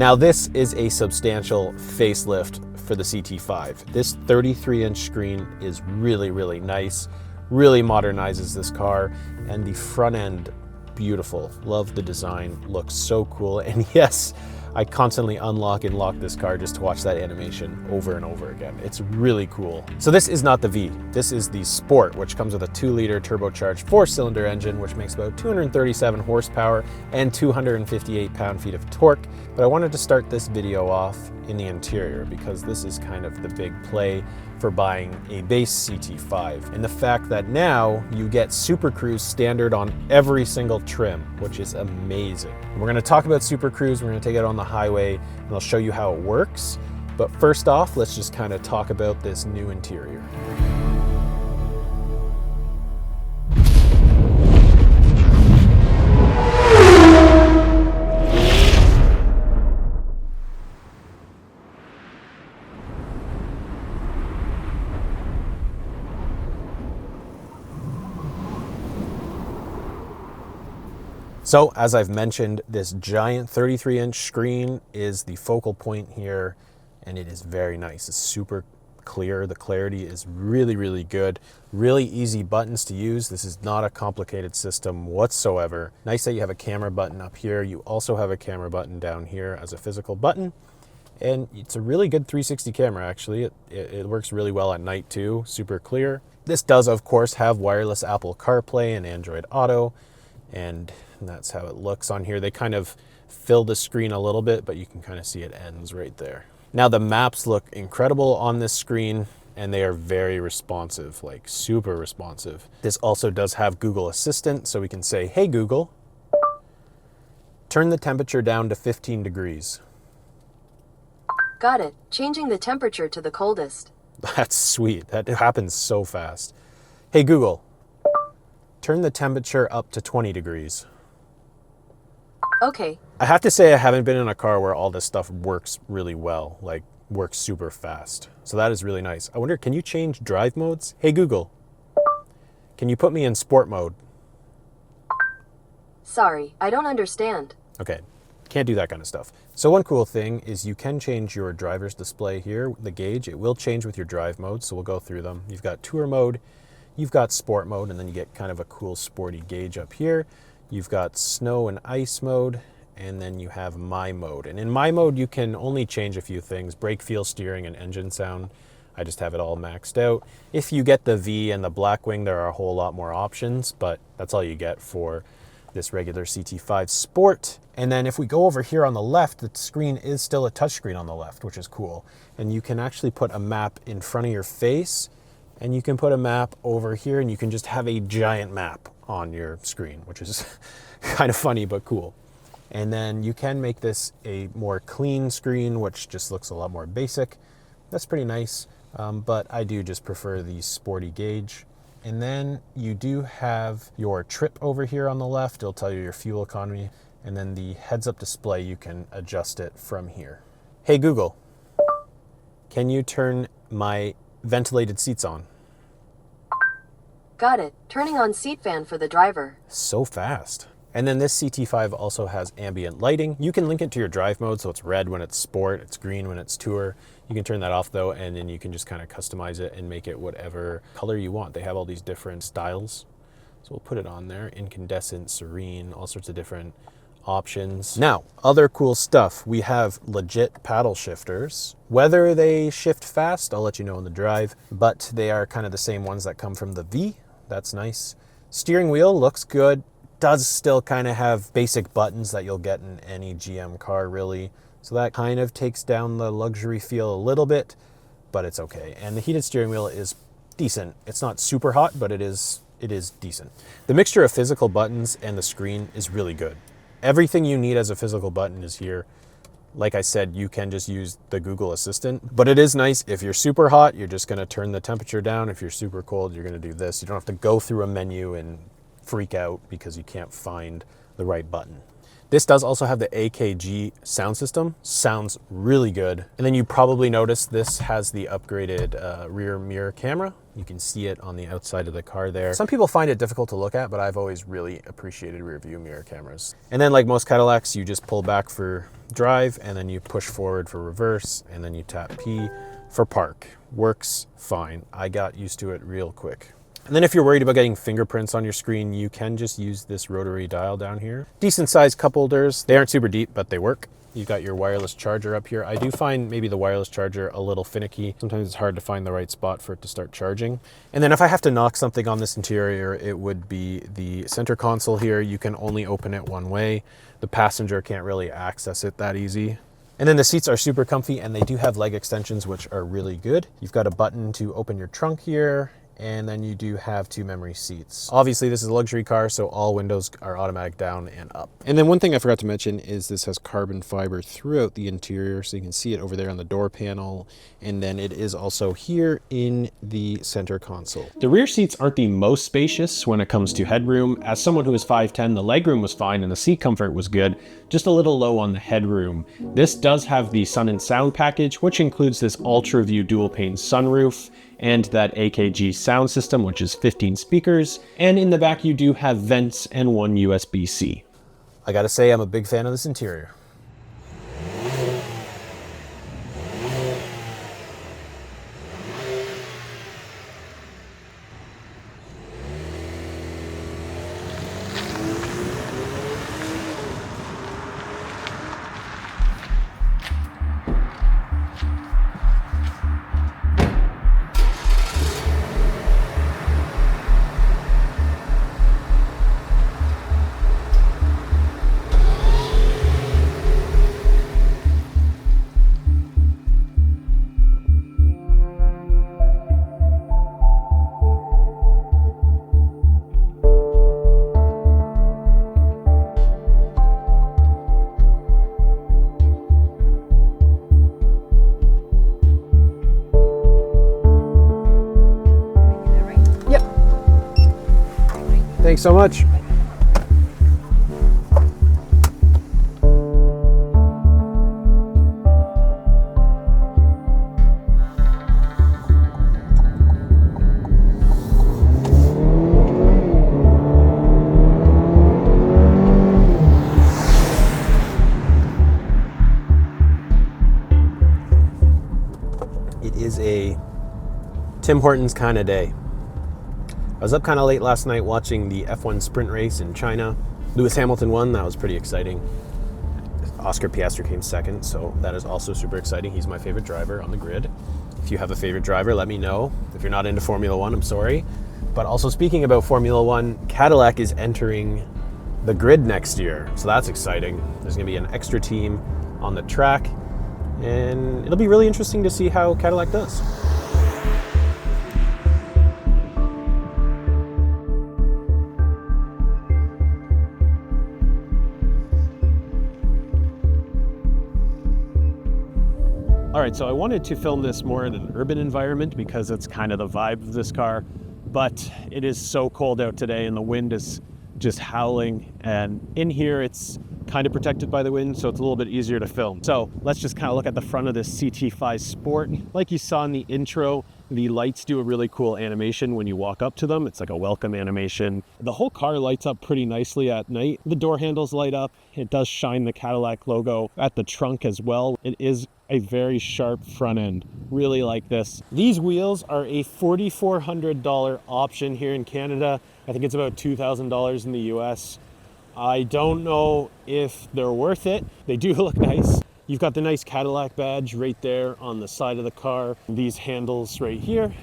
Now this is a substantial facelift for the CT5. This 33-inch screen is really, really nice, really modernizes this car, and the front end, beautiful. Love the design, looks so cool. And yes, I constantly unlock and lock this car just to watch that animation over and over again. It's really cool. So this is not the V, this is the Sport, which comes with a 2-liter turbocharged 4-cylinder engine, which makes about 237 horsepower and 258 pound-feet of torque. But I wanted to start this video off in the interior because this is kind of the big play for buying a base CT5. And the fact that now you get Super Cruise standard on every single trim, which is amazing. We're gonna talk about Super Cruise, we're gonna take it on the highway, and I'll show you how it works. But first off, let's just kind of talk about this new interior. So as I've mentioned, this giant 33-inch screen is the focal point here, and it is very nice. It's super clear. The clarity is really, really good. Really easy buttons to use. This is not a complicated system whatsoever. Nice that you have a camera button up here. You also have a camera button down here as a physical button. And it's a really good 360 camera, actually. It works really well at night too, super clear. This does, of course, have wireless Apple CarPlay and Android Auto, and that's how it looks on here. They kind of fill the screen a little bit, but you can kind of see it ends right there. Now the maps look incredible on this screen, and they are very responsive, like super responsive. This also does have Google Assistant, so we can say, hey Google, turn the temperature down to 15 degrees. Got it. Changing the temperature to the coldest. That's sweet. That happens so fast. Hey Google, turn the temperature up to 20 degrees. Okay. I have to say I haven't been in a car where all this stuff works really well, like works super fast. So that is really nice. I wonder, can you change drive modes? Hey Google, can you put me in sport mode? Sorry, I don't understand. Okay, can't do that kind of stuff. So one cool thing is you can change your driver's display here, the gauge. It will change with your drive mode, so we'll go through them. You've got tour mode, you've got sport mode, and then you get kind of a cool sporty gauge up here. You've got snow and ice mode, and then you have my mode. And in my mode, you can only change a few things: brake, feel, steering, and engine sound. I just have it all maxed out. If you get the V and the Blackwing, there are a whole lot more options, but that's all you get for this regular CT5 Sport. And then if we go over here on the left, the screen is still a touchscreen on the left, which is cool. And you can actually put a map in front of your face, and you can put a map over here, and you can just have a giant map on your screen, which is kind of funny but cool. And then you can make this a more clean screen, which just looks a lot more basic. That's pretty nice, but I do just prefer the sporty gauge. And then you do have your trip over here on the left. It'll tell you your fuel economy, and then the heads-up display, you can adjust it from here. Hey Google, can you turn my ventilated seats on? Got it. Turning on seat fan for the driver. So fast. And then this CT5 also has ambient lighting. You can link it to your drive mode, so it's red when it's sport, it's green when it's tour. You can turn that off though, and then you can just kind of customize it and make it whatever color you want. They have all these different styles. So we'll put it on there: incandescent, serene, all sorts of different options. Now, other cool stuff. We have legit paddle shifters. Whether they shift fast, I'll let you know in the drive, but they are kind of the same ones that come from the V. That's nice. Steering wheel looks good. Does still kind of have basic buttons that you'll get in any GM car, really. So that kind of takes down the luxury feel a little bit, but it's okay. And the heated steering wheel is decent. It's not super hot, but it is decent. The mixture of physical buttons and the screen is really good. Everything you need as a physical button is here. Like I said, you can just use the Google Assistant, but it is nice. If you're super hot, you're just gonna turn the temperature down. If you're super cold, you're gonna do this. You don't have to go through a menu and freak out because you can't find the right button. This does also have the AKG sound system. Sounds really good. And then you probably noticed this has the upgraded rear mirror camera. You can see it on the outside of the car there. Some people find it difficult to look at, but I've always really appreciated rear view mirror cameras. And then like most Cadillacs, you just pull back for drive and then you push forward for reverse and then you tap P for park. Works fine. I got used to it real quick. And then if you're worried about getting fingerprints on your screen, you can just use this rotary dial down here. Decent sized cup holders. They aren't super deep, but they work. You've got your wireless charger up here. I do find maybe the wireless charger a little finicky. Sometimes it's hard to find the right spot for it to start charging. And then if I have to knock something on this interior, it would be the center console here. You can only open it one way. The passenger can't really access it that easy. And then the seats are super comfy and they do have leg extensions, which are really good. You've got a button to open your trunk here. And then you do have 2 memory seats. Obviously this is a luxury car, so all windows are automatic down and up. And then one thing I forgot to mention is this has carbon fiber throughout the interior, so you can see it over there on the door panel. And then it is also here in the center console. The rear seats aren't the most spacious when it comes to headroom. As someone who is 5'10", the legroom was fine and the seat comfort was good, just a little low on the headroom. This does have the Sun and Sound package, which includes this Ultra View dual pane sunroof and that AKG sound system, which is 15 speakers. And in the back, you do have vents and 1 USB-C. I gotta say, I'm a big fan of this interior. Thanks so much. It is a Tim Hortons kind of day. I was up kind of late last night watching the F1 sprint race in China. Lewis Hamilton won, that was pretty exciting. Oscar Piastri came second, so that is also super exciting. He's my favorite driver on the grid. If you have a favorite driver, let me know. If you're not into Formula One, I'm sorry. But also speaking about Formula One, Cadillac is entering the grid next year, so that's exciting. There's gonna be an extra team on the track, and it'll be really interesting to see how Cadillac does. All right, so I wanted to film this more in an urban environment because it's kind of the vibe of this car, but it is so cold out today and the wind is just howling, and in here it's kind of protected by the wind, so it's a little bit easier to film. So let's just kind of look at the front of this CT5 Sport. Like you saw in the intro, the lights do a really cool animation when you walk up to them. It's like a welcome animation. The whole car lights up pretty nicely at night. The door handles light up. It does shine the Cadillac logo at the trunk as well. It is a very sharp front end. Really like this. These wheels are a $4,400 option here in Canada. I think it's about $2,000 in the US. I don't know if they're worth it. They do look nice. You've got the nice Cadillac badge right there on the side of the car. These handles right here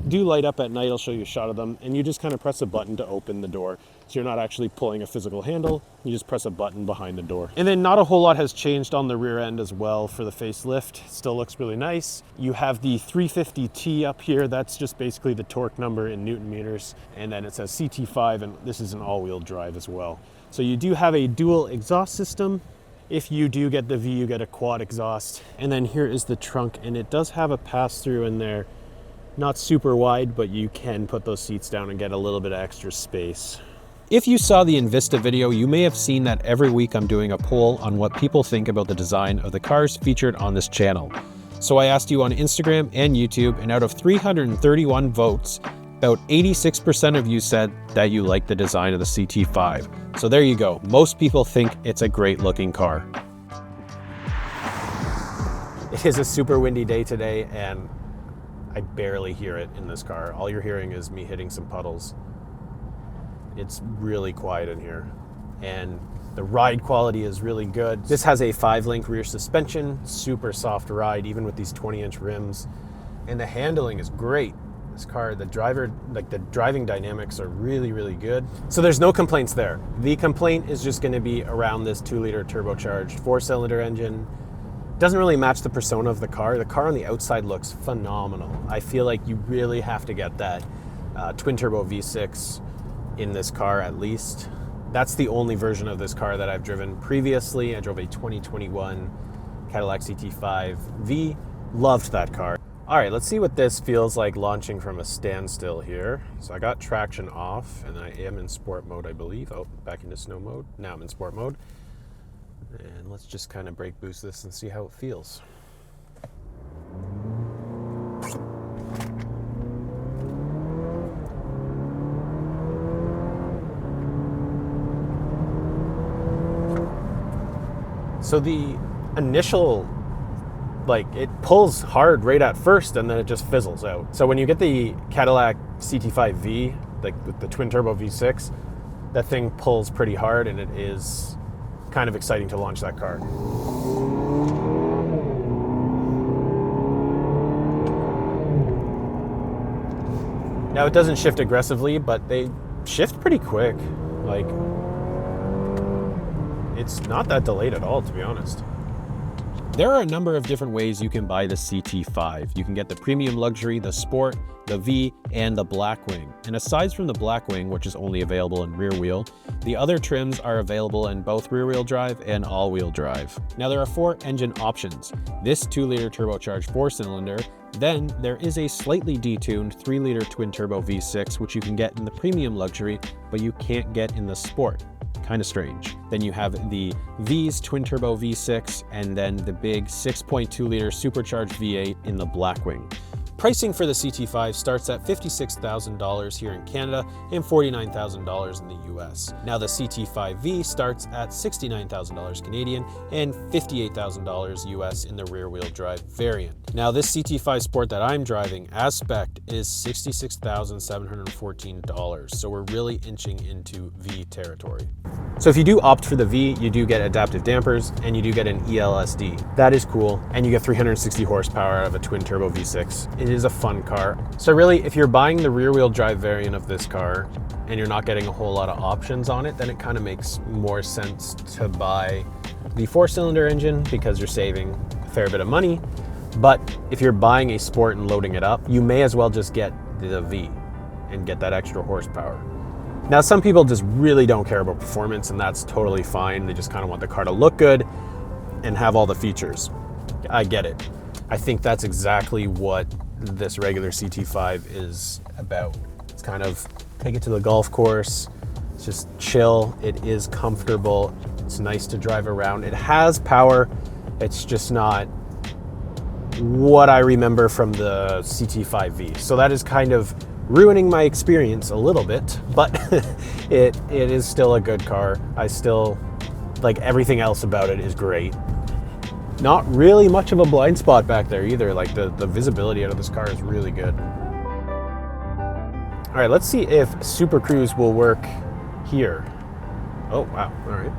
do light up at night. I'll show you a shot of them. And you just kind of press a button to open the door. So you're not actually pulling a physical handle. You just press a button behind the door. And then not a whole lot has changed on the rear end as well for the facelift. Still looks really nice. You have the 350T up here. That's just basically the torque number in Newton meters. And then it says CT5, and this is an all-wheel drive as well. So you do have a dual exhaust system. If you do get the V, you get a quad exhaust. And then here is the trunk, and it does have a pass-through in there. Not super wide, but you can put those seats down and get a little bit of extra space. If you saw the Envista video, you may have seen that every week I'm doing a poll on what people think about the design of the cars featured on this channel. So I asked you on Instagram and YouTube, and out of 331 votes, about 86% of you said that you like the design of the CT5. So there you go. Most people think it's a great looking car. It is a super windy day today, and I barely hear it in this car. All you're hearing is me hitting some puddles. It's really quiet in here, and the ride quality is really good. This has a 5-link rear suspension, super soft ride, even with these 20-inch rims, and the handling is great. This car, the driving dynamics are really, really good. So there's no complaints there. The complaint is just going to be around this 2-liter turbocharged 4-cylinder engine. Doesn't really match the persona of the car. The car on the outside looks phenomenal. I feel like you really have to get that twin turbo V6 in this car at least. That's the only version of this car that I've driven previously. I drove a 2021 Cadillac CT5V. Loved that car. All right, let's see what this feels like launching from a standstill here. So I got traction off, and I am in sport mode, I believe. Oh, back into snow mode. Now I'm in sport mode. And let's just kind of brake boost this and see how it feels. So the initial, it pulls hard right at first, and then it just fizzles out. So when you get the Cadillac CT5V, with the twin turbo V6, that thing pulls pretty hard, and it is kind of exciting to launch that car. Now it doesn't shift aggressively, but they shift pretty quick. It's not that delayed at all, to be honest. There are a number of different ways you can buy the CT5. You can get the premium luxury, the sport, the V, and the Blackwing. And aside from the Blackwing, which is only available in rear wheel, the other trims are available in both rear wheel drive and all wheel drive. Now there are 4 engine options. This 2-liter turbocharged 4-cylinder, then there is a slightly detuned 3-liter twin turbo V6, which you can get in the premium luxury, but you can't get in the sport. Kind of strange. Then you have the V's twin turbo V6, and then the big 6.2-liter supercharged V8 in the Blackwing. Pricing for the CT5 starts at $56,000 here in Canada and $49,000 in the US. Now the CT5V starts at $69,000 Canadian and $58,000 US in the rear-wheel drive variant. Now this CT5 Sport that I'm driving as spec is $66,714, so we're really inching into V territory. So if you do opt for the V, you do get adaptive dampers and you do get an ELSD. That is cool, and you get 360 horsepower out of a twin turbo V6. It is a fun car. So really, if you're buying the rear-wheel drive variant of this car and you're not getting a whole lot of options on it, then it kind of makes more sense to buy the 4-cylinder engine because you're saving a fair bit of money. But if you're buying a Sport and loading it up, you may as well just get the V and get that extra horsepower. Now, some people just really don't care about performance, and that's totally fine. They just kind of want the car to look good and have all the features. I get it. I think that's exactly what this regular CT5 is about. It's kind of take it to the golf course, it's just chill, it is comfortable, it's nice to drive around. It has power, it's just not what I remember from the CT5V. So that is kind of ruining my experience a little bit, but it is still a good car. I still, everything else about it is great. Not really much of a blind spot back there either. The visibility out of this car is really good. All right, let's see if Super Cruise will work here. Oh, wow, all right.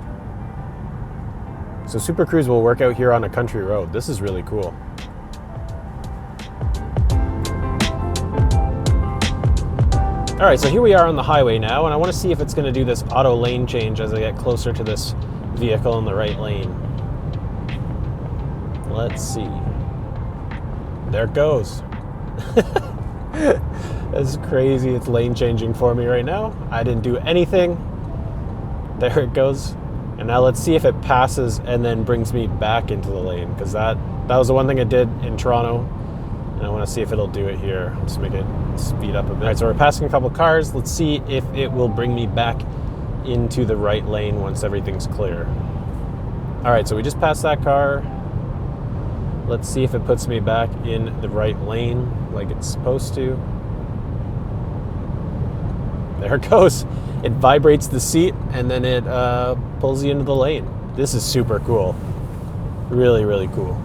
So Super Cruise will work out here on a country road. This is really cool. All right, so here we are on the highway now, and I want to see if it's going to do this auto lane change as I get closer to this vehicle in the right lane. Let's see. There it goes. That's crazy. It's lane changing for me right now. I didn't do anything. There it goes. And now let's see if it passes and then brings me back into the lane, because that was the one thing it did in Toronto. And I want to see if it'll do it here. I'll just make it speed up a bit. All right, so we're passing a couple cars. Let's see if it will bring me back into the right lane once everything's clear. All right, so we just passed that car. Let's see if it puts me back in the right lane like it's supposed to. There it goes. It vibrates the seat and then it pulls you into the lane. This is super cool. Really, really cool.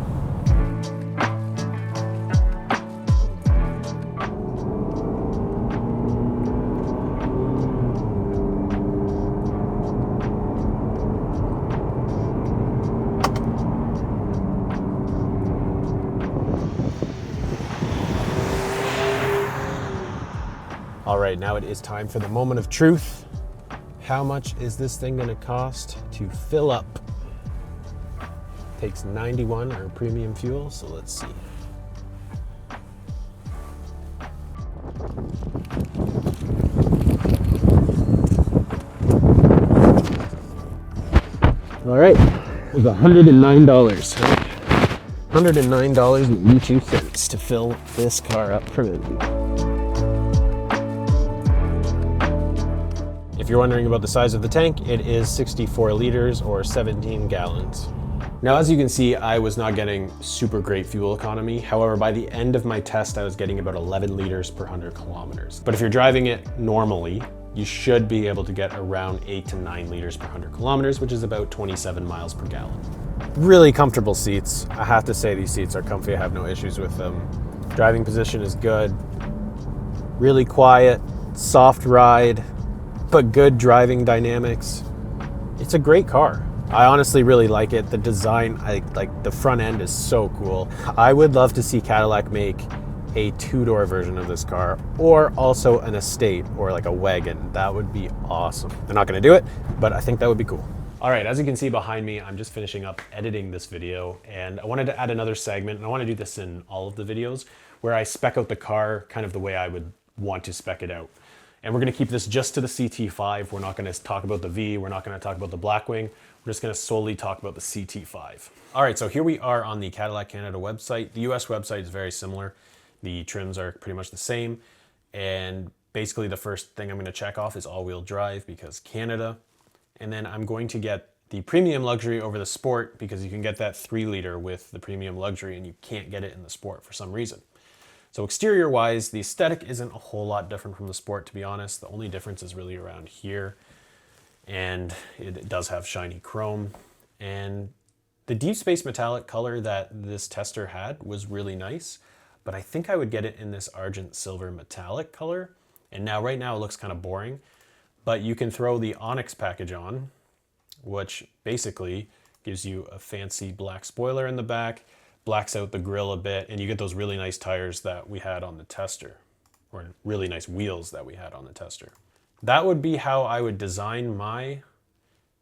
All right, now it is time for the moment of truth. How much is this thing gonna cost to fill up? Takes 91 or premium fuel, so let's see. All right, it was $109. $109.82 to fill this car up permanently. If you're wondering about the size of the tank, it is 64 liters or 17 gallons. Now, as you can see, I was not getting super great fuel economy. However, by the end of my test, I was getting about 11 liters per 100 kilometers. But if you're driving it normally, you should be able to get around 8 to 9 liters per 100 kilometers, which is about 27 miles per gallon. Really comfortable seats. I have to say these seats are comfy. I have no issues with them. Driving position is good. Really quiet, soft ride, but good driving dynamics. It's a great car. I honestly really like it. The design, like the front end is so cool. I would love to see Cadillac make a two-door version of this car, or also an estate or like a wagon. That would be awesome. They're not gonna do it, but I think that would be cool. All right, as you can see behind me, I'm just finishing up editing this video, and I wanted to add another segment, and I want to do this in all of the videos, where I spec out the car kind of the way I would want to spec it out. And we're gonna keep this just to the CT5. We're not gonna talk about the V, we're not gonna talk about the Blackwing. We're just gonna solely talk about the CT5. All right, so here we are on the Cadillac Canada website. The US website is very similar. The trims are pretty much the same. And basically the first thing I'm gonna check off is all-wheel drive because Canada. And then I'm going to get the premium luxury over the sport because you can get that 3-liter with the premium luxury and you can't get it in the sport for some reason. So exterior wise, the aesthetic isn't a whole lot different from the sport, to be honest. The only difference is really around here. And it does have shiny chrome. And the deep space metallic color that this tester had was really nice, but I think I would get it in this argent silver metallic color. And now right now it looks kind of boring, but you can throw the Onyx package on, which basically gives you a fancy black spoiler in the back, blacks out the grille a bit, and you get those really nice tires that we had on the tester, or really nice wheels that we had on the tester. That would be how I would design my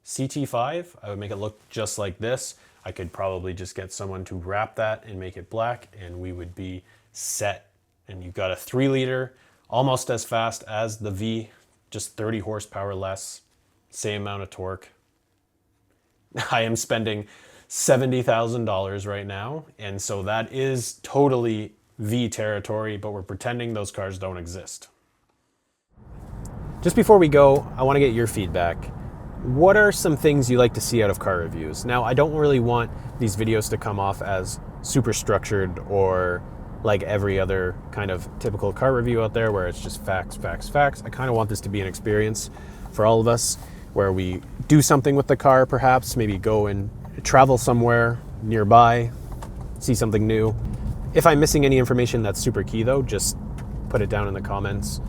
CT5. I would make it look just like this. I could probably just get someone to wrap that and make it black, and we would be set. And you've got a 3-liter, almost as fast as the V, just 30 horsepower less, same amount of torque. I am spending $70,000 right now, and so that is totally V territory, but we're pretending those cars don't exist. Just before we go, I want to get your feedback. What are some things you like to see out of car reviews? Now, I don't really want these videos to come off as super structured or like every other kind of typical car review out there where it's just facts, facts, facts. I kind of want this to be an experience for all of us where we do something with the car, perhaps, maybe go and travel somewhere nearby, see something new. If I'm missing any information that's super key though, just put it down in the comments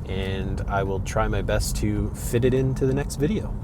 and I will try my best to fit it into the next video.